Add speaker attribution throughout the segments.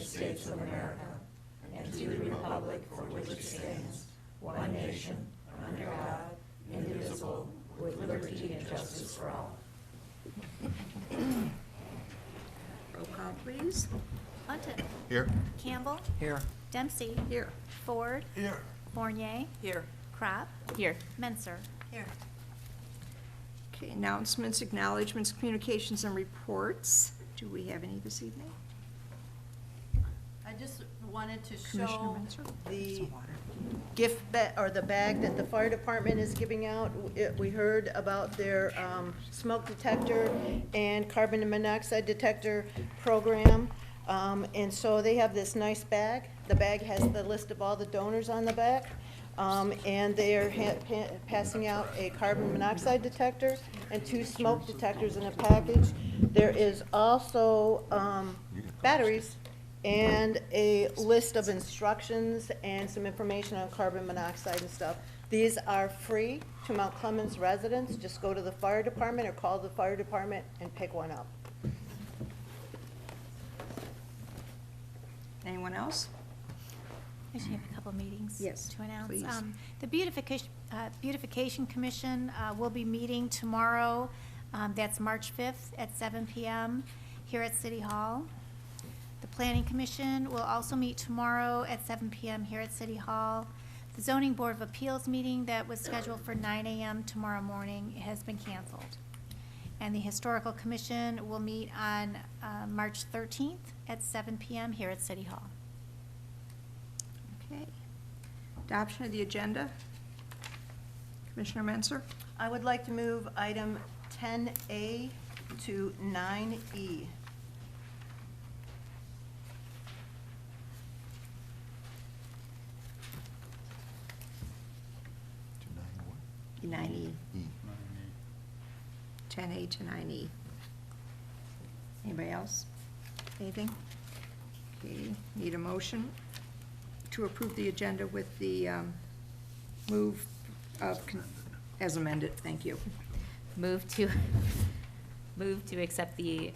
Speaker 1: States of America and to the republic for which it stands, one nation, under God, indivisible, with liberty and justice for all.
Speaker 2: Roll call, please.
Speaker 3: Bunton.
Speaker 4: Here.
Speaker 3: Campbell.
Speaker 4: Here.
Speaker 3: Dempsey.
Speaker 2: Here.
Speaker 3: Ford.
Speaker 4: Here.
Speaker 3: Fournier.
Speaker 2: Here.
Speaker 3: Crop. Here. Menser.
Speaker 2: Here. Okay, announcements, acknowledgements, communications, and reports. Do we have any this evening?
Speaker 5: I just wanted to
Speaker 2: Commissioner
Speaker 5: show
Speaker 2: Menser?
Speaker 5: the
Speaker 2: Some water.
Speaker 5: gift bag, or the bag that the fire department is giving out. We heard about their smoke detector and carbon monoxide detector program. And so they have this nice bag. The bag has the list of all the donors on the back. And they are passing out a carbon monoxide detector and 2 smoke detectors in a package. There is also batteries and a list of instructions and some information on carbon monoxide and stuff. These are free to Mount Clemens residents. Just go to the fire department or call the fire department and pick one up.
Speaker 2: Anyone else?
Speaker 3: I should have a couple meetings
Speaker 2: Yes,
Speaker 3: to announce.
Speaker 2: please.
Speaker 3: The Beautification Commission will be meeting tomorrow. That's March 5th at 7 p.m. here at City Hall. The Planning Commission will also meet tomorrow at 7 p.m. here at City Hall. The Zoning Board of Appeals meeting that was scheduled for 9 a.m. tomorrow morning has been canceled. And the Historical Commission will meet on March 13th at 7 p.m. here at City Hall.
Speaker 2: Okay. Adoption of the agenda. Commissioner Menser?
Speaker 5: I would like to move item 10A to 9E.
Speaker 4: To
Speaker 2: 9E.
Speaker 4: E.
Speaker 2: 10A to 9E. Anybody else? Anything? Okay, need a motion to approve the agenda with the move of, as amended, thank you.
Speaker 6: Move to accept the,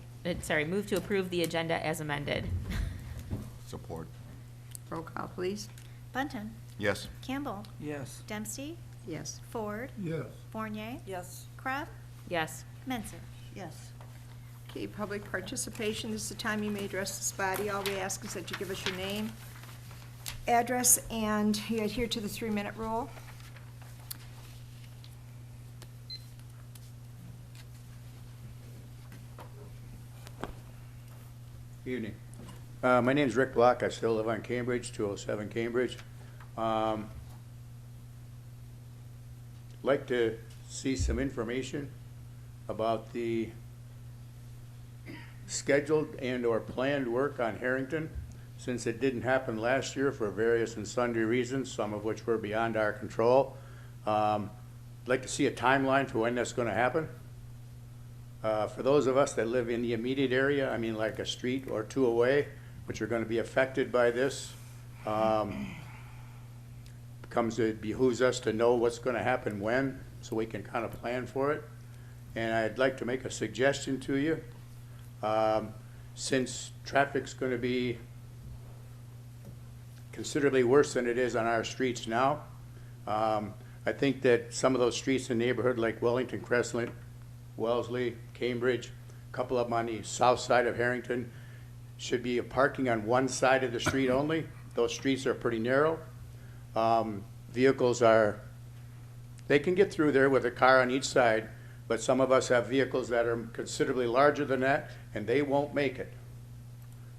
Speaker 6: move to approve the agenda as amended.
Speaker 4: Support.
Speaker 2: Roll call, please.
Speaker 3: Bunton.
Speaker 4: Yes.
Speaker 3: Campbell.
Speaker 4: Yes.
Speaker 3: Dempsey.
Speaker 2: Yes.
Speaker 3: Ford.
Speaker 4: Yes.
Speaker 3: Fournier.
Speaker 5: Yes.
Speaker 3: Crop.
Speaker 6: Yes.
Speaker 3: Menser.
Speaker 5: Yes.
Speaker 2: Okay, public participation, this is the time you may address this body. All we ask is that you give us your name, address, and you adhere to the 3-minute rule.
Speaker 7: Evening. My name's Rick Block. I still live on Cambridge, 207 Cambridge. Like to see some information about the scheduled and/or planned work on Harrington, since it didn't happen last year for various and sundry reasons, some of which were beyond our control. Like to see a timeline for when that's going to happen. For those of us that live in the immediate area, I mean like a street or 2 away, which are going to be affected by this, it behooves us to know what's going to happen when, so we can kind of plan for it. And I'd like to make a suggestion to you. Since traffic's going to be considerably worse than it is on our streets now, I think that some of those streets in the neighborhood like Wellington, Crestline, Wellesley, Cambridge, a couple of them on the south side of Harrington, should be a parking on one side of the street only. Those streets are pretty narrow. Vehicles they can get through there with a car on each side, but some of us have vehicles that are considerably larger than that, and they won't make it.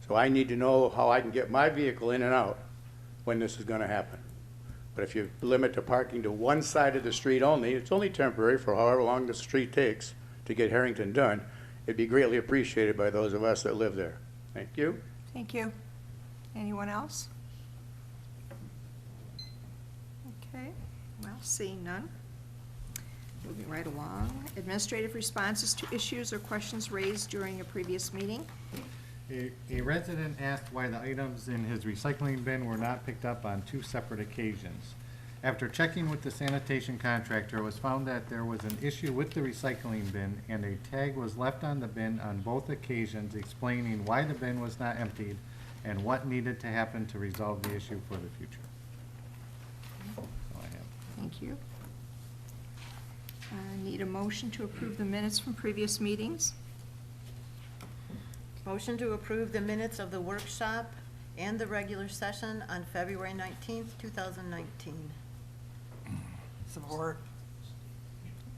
Speaker 7: So I need to know how I can get my vehicle in and out when this is going to happen. But if you limit the parking to one side of the street only, it's only temporary for however long the street takes to get Harrington done, it'd be greatly appreciated by those of us that live there. Thank you.
Speaker 2: Thank you. Anyone else? Okay, well, seeing none. Moving right along. Administrative responses to issues or questions raised during a previous meeting.
Speaker 8: A resident asked why the items in his recycling bin were not picked up on 2 separate occasions. After checking with the sanitation contractor, it was found that there was an issue with the recycling bin, and a tag was left on the bin on both occasions explaining why the bin was not emptied and what needed to happen to resolve the issue for the future. That's all I have.
Speaker 2: Thank you. Need a motion to approve the minutes from previous meetings?
Speaker 5: Motion to approve the minutes of the workshop and the regular session on February 19th, 2019.
Speaker 1: Support.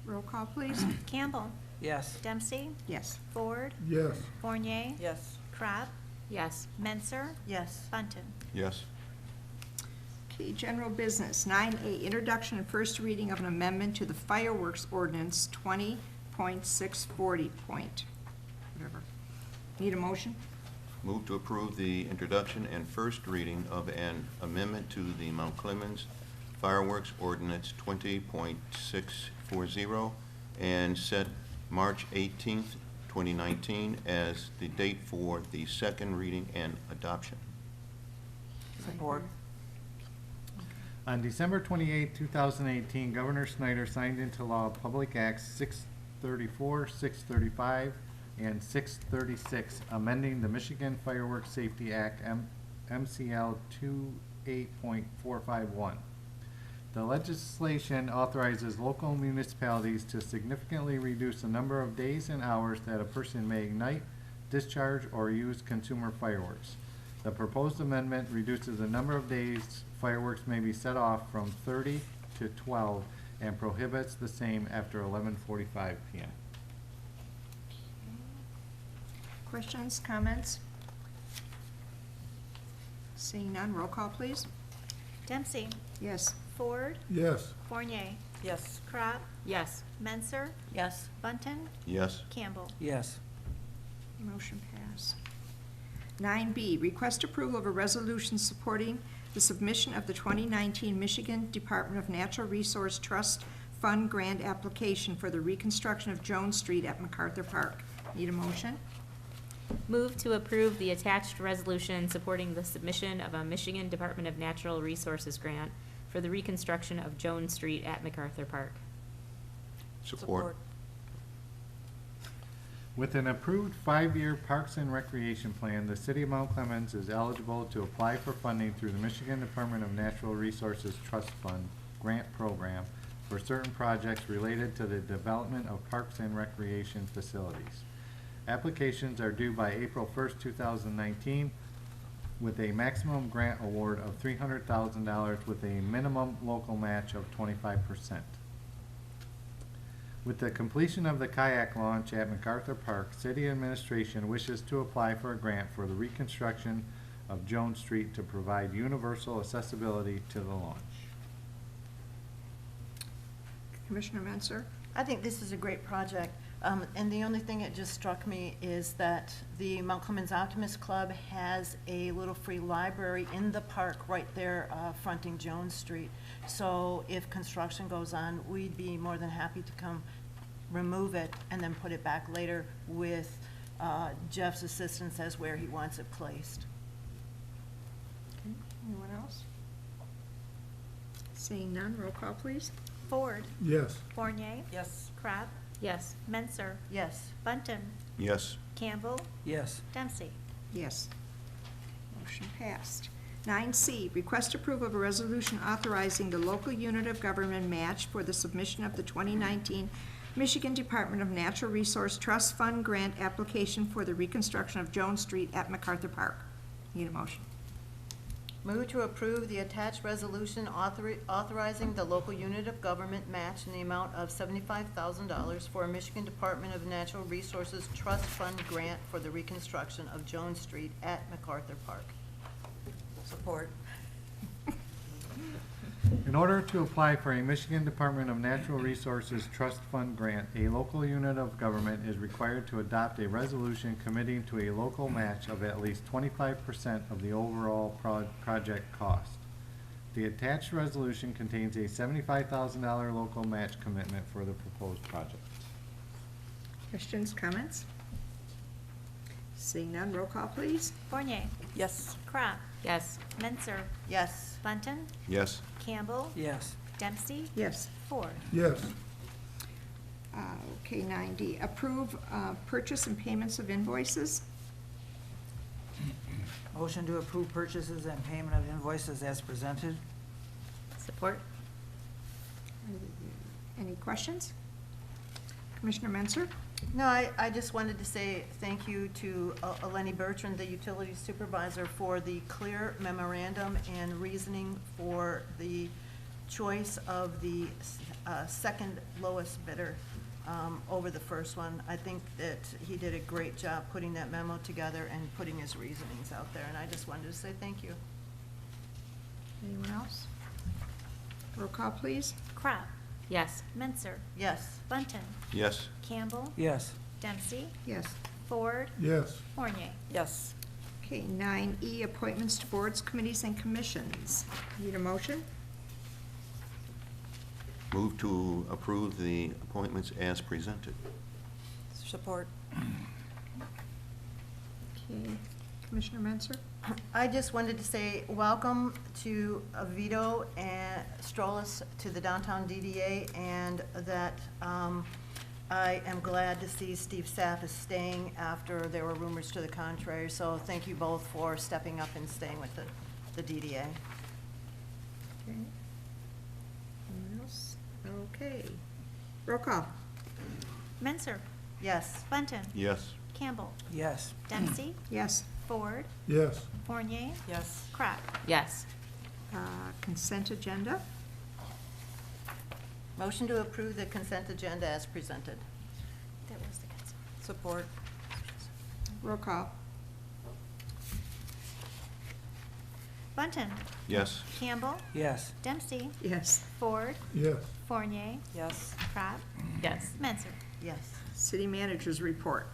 Speaker 2: Roll call, please.
Speaker 3: Campbell.
Speaker 1: Yes.
Speaker 3: Dempsey.
Speaker 2: Yes.
Speaker 3: Ford.
Speaker 9: Yes.
Speaker 3: Fournier.
Speaker 1: Yes.
Speaker 3: Crop.
Speaker 6: Yes.
Speaker 3: Menser.
Speaker 5: Yes.
Speaker 3: Bunting.
Speaker 4: Yes.
Speaker 2: Okay, general business. 9A, introduction and first reading of an amendment to the fireworks ordinance 20.640 point, whatever. Need a motion?
Speaker 4: Move to approve the introduction and first reading of an amendment to the Mount Clemens Fireworks Ordinance 20.640 and set March 18th, 2019 as the date for the second reading and adoption.
Speaker 1: Support.
Speaker 8: On December 28, 2018, Governor Snyder signed into law Public Acts 634, 635, and 636, amending the Michigan Fireworks Safety Act, MCL 28.451. The legislation authorizes local municipalities to significantly reduce the number of days and hours that a person may ignite, discharge, or use consumer fireworks. The proposed amendment reduces the number of days fireworks may be set off from 30 to 12 and prohibits the same after 11:45 p.m.
Speaker 2: Questions, comments? Seeing none, roll call, please.
Speaker 3: Dempsey.
Speaker 2: Yes.
Speaker 3: Ford.
Speaker 9: Yes.
Speaker 3: Fournier.
Speaker 1: Yes.
Speaker 3: Crop.
Speaker 6: Yes.
Speaker 3: Menser.
Speaker 1: Yes.
Speaker 3: Bunting.
Speaker 4: Yes.
Speaker 3: Campbell.
Speaker 1: Yes.
Speaker 2: Motion passed. 9B, request approval of a resolution supporting the submission of the 2019 Michigan Department of Natural Resource Trust Fund grant application for the reconstruction of Jones Street at MacArthur Park. Need a motion?
Speaker 6: Move to approve the attached resolution supporting the submission of a Michigan Department of Natural Resources grant for the reconstruction of Jones Street at MacArthur Park.
Speaker 4: Support.
Speaker 8: With an approved 5-year Parks and Recreation Plan, the City of Mount Clemens is eligible to apply for funding through the Michigan Department of Natural Resources Trust Fund grant program for certain projects related to the development of parks and recreation facilities. Applications are due by April 1st, 2019, with a maximum grant award of $300,000 with a minimum local match of 25%. With the completion of the kayak launch at MacArthur Park, City Administration wishes to apply for a grant for the reconstruction of Jones Street to provide universal accessibility to the launch.
Speaker 2: Commissioner Menser?
Speaker 5: I think this is a great project. And the only thing that just struck me is that the Mount Clemens Optimist Club has a little free library in the park right there fronting Jones Street. So if construction goes on, we'd be more than happy to come remove it and then put it back later with Jeff's assistance as where he wants it placed.
Speaker 2: Okay. Anyone else? Seeing none, roll call, please.
Speaker 3: Ford.
Speaker 9: Yes.
Speaker 3: Fournier.
Speaker 1: Yes.
Speaker 3: Crop.
Speaker 6: Yes.
Speaker 3: Menser.
Speaker 5: Yes.
Speaker 3: Bunting.
Speaker 4: Yes.
Speaker 3: Campbell.
Speaker 1: Yes.
Speaker 3: Dempsey.
Speaker 2: Yes. Motion passed. 9C, request approval of a resolution authorizing the local unit of government match for the submission of the 2019 Michigan Department of Natural Resource Trust Fund grant application for the reconstruction of Jones Street at MacArthur Park. Need a motion?
Speaker 5: Move to approve the attached resolution authorizing the local unit of government match in the amount of $75,000 for a Michigan Department of Natural Resources Trust Fund grant for the reconstruction of Jones Street at MacArthur Park.
Speaker 1: Support.
Speaker 8: In order to apply for a Michigan Department of Natural Resources Trust Fund grant, a local unit of government is required to adopt a resolution committing to a local match of at least 25% of the overall project cost. The attached resolution contains a $75,000 local match commitment for the proposed project.
Speaker 2: Questions, comments? Seeing none, roll call, please.
Speaker 3: Fournier.
Speaker 1: Yes.
Speaker 3: Crop.
Speaker 6: Yes.
Speaker 3: Menser.
Speaker 5: Yes.
Speaker 3: Bunting.
Speaker 4: Yes.
Speaker 3: Campbell.
Speaker 1: Yes.
Speaker 3: Dempsey.
Speaker 2: Yes.
Speaker 3: Ford.
Speaker 9: Yes.
Speaker 2: Okay, 9D, approve purchase and payments of invoices.
Speaker 1: Motion to approve purchases and payment of invoices as presented.
Speaker 6: Support?
Speaker 2: Any questions? Commissioner Menzer?
Speaker 5: No, I just wanted to say thank you to Eleni Bertrand, the utility supervisor, for the clear memorandum and reasoning for the choice of the second lowest bidder over the first one. I think that he did a great job putting that memo together and putting his reasonings out there, and I just wanted to say thank you.
Speaker 2: Anyone else? Roll call, please.
Speaker 3: Crop,
Speaker 6: Yes.
Speaker 3: Menzer,
Speaker 5: Yes.
Speaker 3: Bunton,
Speaker 4: Yes.
Speaker 3: Campbell,
Speaker 1: Yes.
Speaker 3: Dempsey,
Speaker 2: Yes.
Speaker 3: Ford,
Speaker 9: yes,
Speaker 3: Fournier.
Speaker 1: Yes.
Speaker 2: Okay, 9E, appointments to boards, committees, and commissions. Need a motion?
Speaker 4: Move to approve the appointments as presented.
Speaker 1: Support.
Speaker 2: Okay, Commissioner Menzer?
Speaker 5: I just wanted to say welcome to Vito and Strolis to the downtown DDA, and that I am glad to see Steve Sapp is staying after there were rumors to the contrary. So thank you both for stepping up and staying with the DDA.
Speaker 2: Okay. Anyone else? Okay. Roll call.
Speaker 3: Menzer,
Speaker 5: Yes.
Speaker 3: Bunton,
Speaker 4: Yes.
Speaker 3: Campbell,
Speaker 1: Yes.
Speaker 3: Dempsey,
Speaker 2: Yes.
Speaker 3: Ford,
Speaker 9: yes,
Speaker 3: Fournier,
Speaker 1: Yes.
Speaker 3: Crop.
Speaker 6: Yes.
Speaker 2: Consent agenda.
Speaker 5: Motion to approve the consent agenda as presented.
Speaker 3: That was the consent.
Speaker 1: Support.
Speaker 2: Roll call.
Speaker 3: Bunton,
Speaker 4: Yes.
Speaker 3: Campbell,
Speaker 1: Yes.
Speaker 3: Dempsey,
Speaker 2: Yes.
Speaker 3: Ford,
Speaker 9: yes,
Speaker 3: Fournier,
Speaker 1: Yes.
Speaker 3: Crop,
Speaker 6: Yes.
Speaker 3: Menzer.
Speaker 5: Yes.
Speaker 2: City managers report.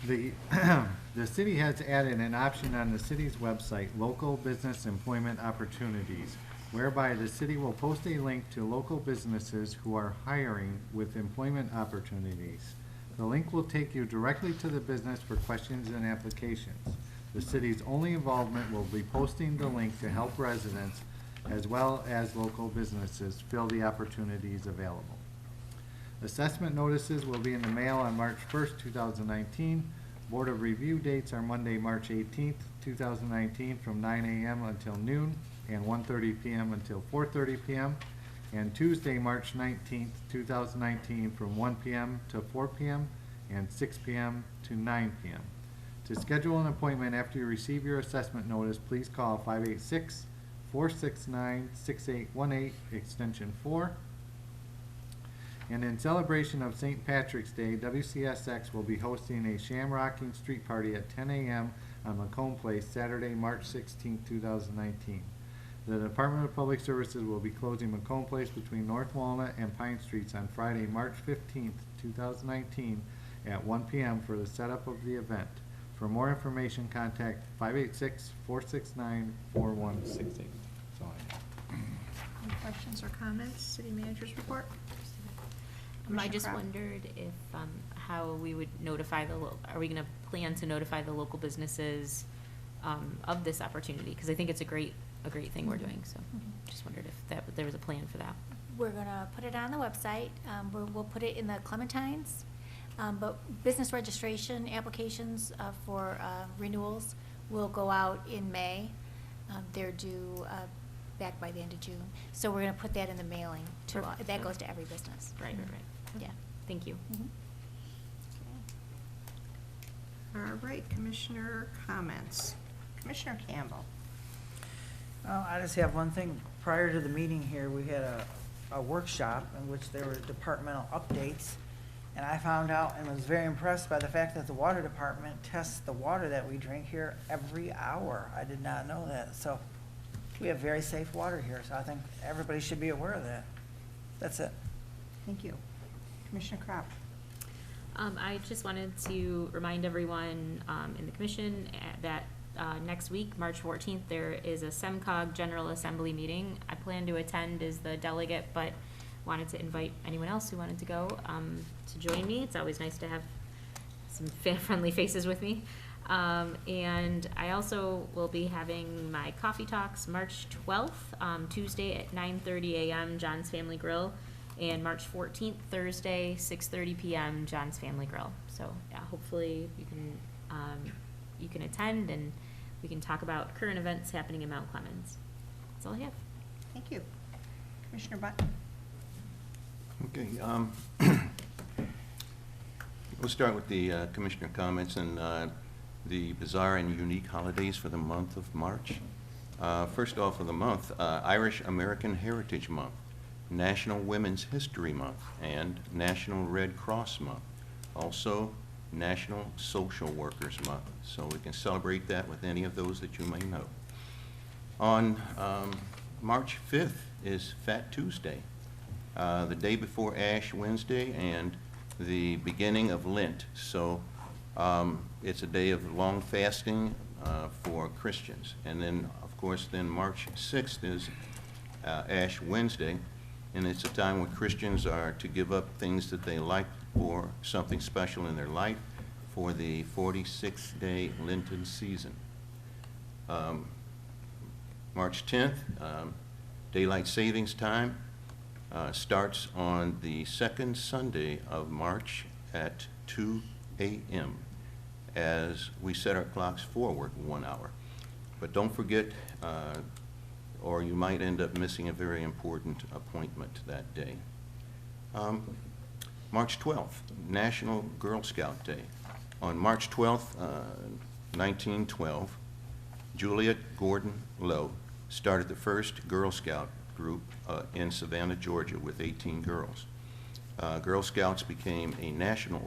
Speaker 8: The, the city has added an option on the city's website, Local Business Employment Opportunities, whereby the city will post a link to local businesses who are hiring with employment opportunities. The link will take you directly to the business for questions and applications. The city's only involvement will be posting the link to help residents as well as local businesses fill the opportunities available. Assessment notices will be in the mail on March 1st, 2019. Board of Review dates are Monday, March 18th, 2019, from 9 a.m. until noon and 1:30 p.m. until 4:30 p.m. And Tuesday, March 19th, 2019, from 1 p.m. to 4 p.m. and 6 p.m. to 9 p.m. To schedule an appointment after you receive your assessment notice, please call 586-469-6818, extension 4. And in celebration of St. Patrick's Day, WCSX will be hosting a shamrocking street party at 10 a.m. on Macomb Place, Saturday, March 16, 2019. The Department of Public Services will be closing Macomb Place between North Walnut and Pine Streets on Friday, March 15, 2019 at 1 p.m. for the setup of the event. For more information, contact 586-469-4168. That's all I have.
Speaker 2: Any questions or comments? City managers report.
Speaker 6: I
Speaker 2: Commissioner
Speaker 6: just
Speaker 2: Crowell.
Speaker 6: wondered if, how we would notify are we gonna plan to notify the local businesses, of this opportunity? Because I think it's a great thing we're doing, so just wondered if there was a plan for that.
Speaker 3: We're gonna put it on the website. We'll put it in the Clementines. But business registration applications for renewals will go out in May. They're due back by the end of June. So we're gonna put that in the mailing to,
Speaker 6: Perfect.
Speaker 3: that goes to every business.
Speaker 6: Right.
Speaker 3: Yeah.
Speaker 6: Thank you.
Speaker 3: Mhm.
Speaker 2: All right, Commissioner comments. Commissioner Campbell.
Speaker 1: Well, I just have one thing. Prior to the meeting here, we had a workshop in which there were departmental updates. And I found out and was very impressed by the fact that the water department tests the water that we drink here every hour. I did not know that. So we have very safe water here, so I think everybody should be aware of that. That's it.
Speaker 2: Thank you. Commissioner Crop.
Speaker 6: I just wanted to remind everyone in the commission that next week, March 14th, there is a SEMCOG General Assembly meeting. I plan to attend as the delegate, but wanted to invite anyone else who wanted to go to join me. It's always nice to have some friendly faces with me. And I also will be having my coffee talks March 12th, Tuesday at 9:30 a.m., John's Family Grill, and March 14th, Thursday, 6:30 p.m., John's Family Grill. So yeah, hopefully you can attend and we can talk about current events happening in Mount Clemens. That's all I have.
Speaker 2: Thank you. Commissioner Button?
Speaker 4: Okay, we'll start with the commissioner comments and the bizarre and unique holidays for the month of March. First off of the month, Irish American Heritage Month, National Women's History Month, and National Red Cross Month. Also, National Social Workers Month, so we can celebrate that with any of those that you may know. On March 5th is Fat Tuesday, the day before Ash Wednesday and the beginning of Lent. So it's a day of long fasting for Christians. And then, of course, then March 6th is Ash Wednesday, and it's a time when Christians are to give up things that they like for something special in their life for the 46-day Lenten season. March 10th, Daylight Savings Time starts on the second Sunday of March at 2 a.m. as we set our clocks forward 1 hour. But don't forget, or you might end up missing a very important appointment that day. March 12th, National Girl Scout Day. On March 12th, 1912, Juliet Gordon Lowe started the first Girl Scout group in Savannah, Georgia, with 18 girls. Girl Scouts became a national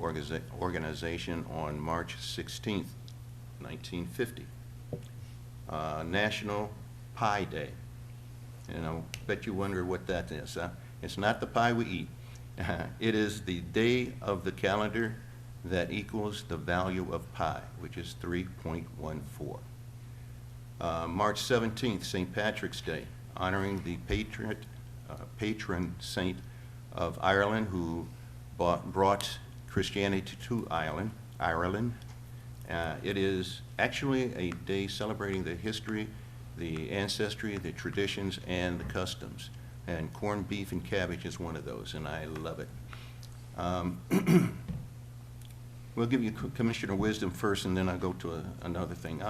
Speaker 4: organization on March 16th, 1950. National Pie Day. And I'll bet you wonder what that is. It's not the pie we eat. It is the day of the calendar that equals the value of pi, which is 3.14. March 17th, St. Patrick's Day, honoring the patron saint of Ireland who brought Christianity to Ireland. It is actually a day celebrating the history, the ancestry, the traditions, and the customs. And corned beef and cabbage is one of those, and I love it. We'll give you Commissioner Wisdom first, and then I'll go to another thing.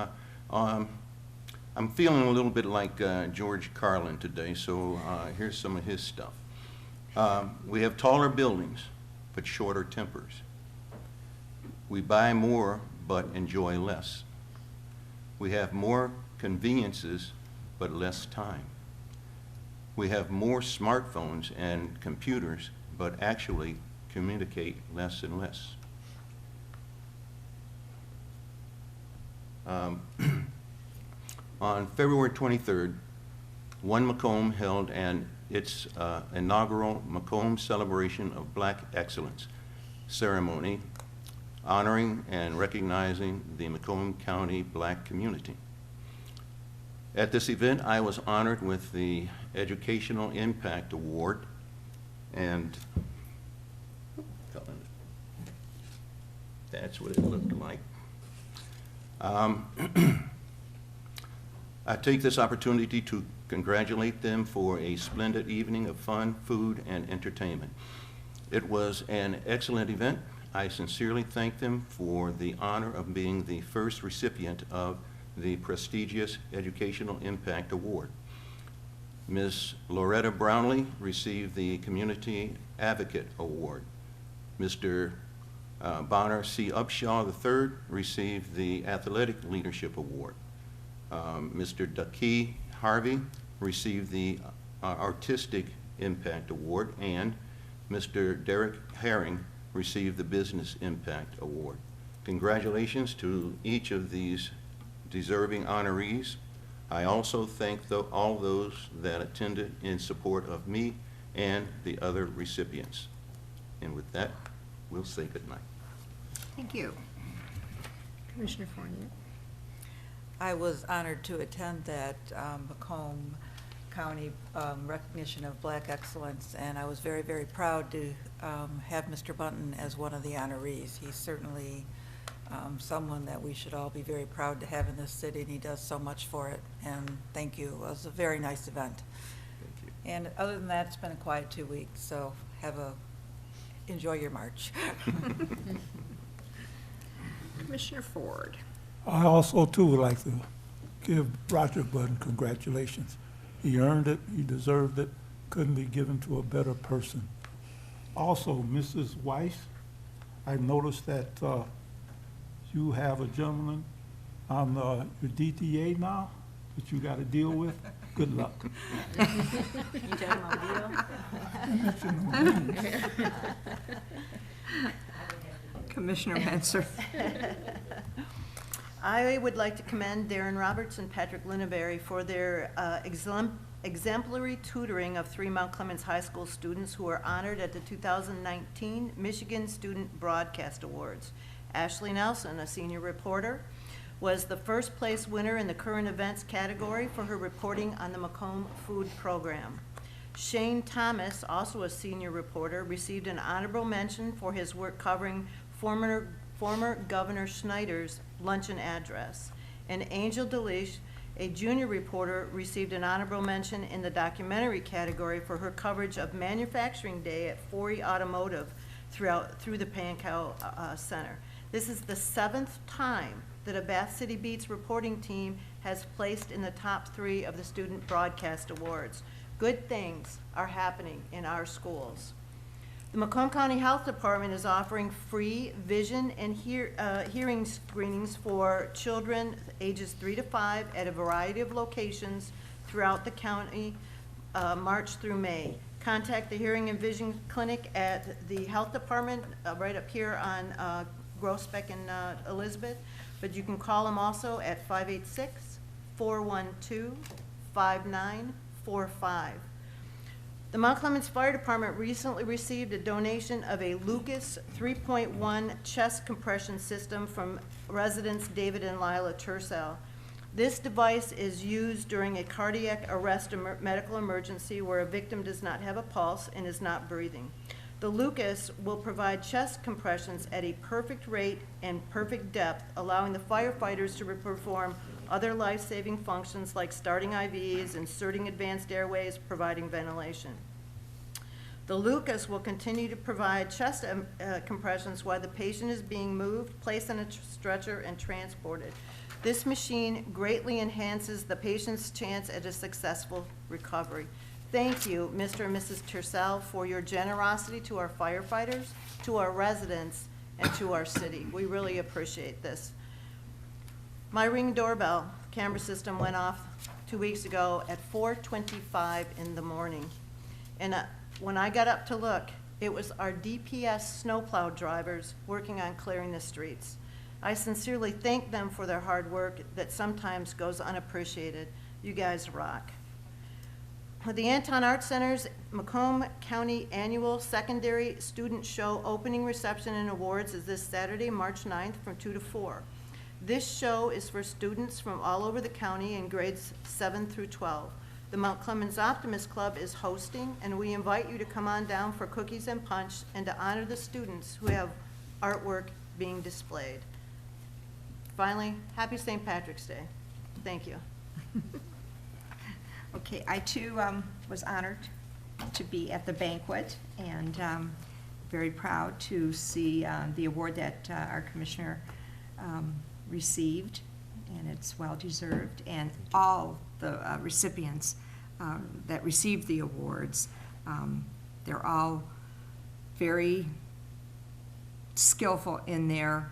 Speaker 4: I'm feeling a little bit like George Carlin today, so here's some of his stuff. We have taller buildings, but shorter tempers. We buy more, but enjoy less. We have more conveniences, but less time. We have more smartphones and computers, but actually communicate less and less. On February 23rd, One Macomb held its inaugural Macomb Celebration of Black Excellence ceremony, honoring and recognizing the Macomb County Black community. At this event, I was honored with the Educational Impact Award, and that's what it looked like. I take this opportunity to congratulate them for a splendid evening of fun, food, and entertainment. It was an excellent event. I sincerely thank them for the honor of being the first recipient of the prestigious Educational Impact Award. Ms. Loretta Brownlee received the Community Advocate Award. Mr. Bonner C. Upshaw III received the Athletic Leadership Award. Mr. Ducky Harvey received the Artistic Impact Award, and Mr. Derek Herring received the Business Impact Award. Congratulations to each of these deserving honorees. I also thank all those that attended in support of me and the other recipients. And with that, we'll say goodnight.
Speaker 2: Thank you. Commissioner Fournier?
Speaker 9: I was honored to attend that Macomb County recognition of Black excellence, and I was very, very proud to have Mr. Bunton as one of the honorees. He's certainly someone that we should all be very proud to have in this city, and he does so much for it, and thank you. It was a very nice event.
Speaker 4: Thank you.
Speaker 9: And other than that, it's been a quiet 2 weeks, so enjoy your March.
Speaker 2: Commissioner Ford?
Speaker 10: I also, too, would like to give Roger Button congratulations. He earned it, he deserved it, couldn't be given to a better person. Also, Mrs. Weiss, I noticed that you have a gentleman on your DTA now that you got to deal with. Good luck.
Speaker 2: Commissioner Menser.
Speaker 5: I would like to commend Darren Roberts and Patrick Linneberry for their exemplary tutoring of 3 Mount Clemens High School students who were honored at the 2019 Michigan Student Broadcast Awards. Ashley Nelson, a senior reporter, was the first place winner in the current events category for her reporting on the Macomb food program. Shane Thomas, also a senior reporter, received an honorable mention for his work covering former Governor Schneider's luncheon address. And Angel DeLish, a junior reporter, received an honorable mention in the documentary category for her coverage of Manufacturing Day at Forey Automotive through the Pankow Center. This is the 7th time that a Bath City Beats reporting team has placed in the top 3 of the Student Broadcast Awards. Good things are happening in our schools. The Macomb County Health Department is offering free vision and hearing screenings for children ages 3 to 5 at a variety of locations throughout the county, March through May. Contact the Hearing and Vision Clinic at the Health Department right up here on Groesbeck and Elizabeth, but you can call them also at 586-412-5945. The Mount Clemens Fire Department recently received a donation of a Lucas 3.1 chest compression system from residents David and Lila Tercel. This device is used during a cardiac arrest medical emergency where a victim does not have a pulse and is not breathing. The Lucas will provide chest compressions at a perfect rate and perfect depth, allowing the firefighters to perform other life-saving functions like starting IVs, inserting advanced airways, providing ventilation. The Lucas will continue to provide chest compressions while the patient is being moved, placed on a stretcher, and transported. This machine greatly enhances the patient's chance at a successful recovery. Thank you, Mr. and Mrs. Tercel, for your generosity to our firefighters, to our residents, and to our city. We really appreciate this. My Ring doorbell camera system went off 2 weeks ago at 4:25 in the morning. And when I got up to look, it was our DPS snowplow drivers working on clearing the streets. I sincerely thank them for their hard work that sometimes goes unappreciated. You guys rock. The Anton Art Center's Macomb County Annual Secondary Student Show opening reception and awards is this Saturday, March 9th from 2 to 4. This show is for students from all over the county in grades 7 through 12. The Mount Clemens Optimist Club is hosting, and we invite you to come on down for cookies and punch and to honor the students who have artwork being displayed. Finally, happy St. Patrick's Day. Thank you.
Speaker 2: Okay, I too was honored to be at the banquet, and very proud to see the award that our commissioner received, and it's well-deserved, and all the recipients that received the awards, they're all very skillful in their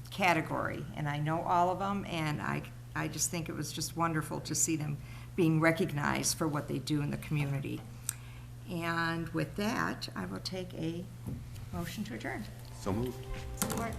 Speaker 2: category, and I know all of them, and I just think it was just wonderful to see them being recognized for what they do in the community. And with that, I will take a motion to adjourn.
Speaker 4: So moved.
Speaker 3: Support.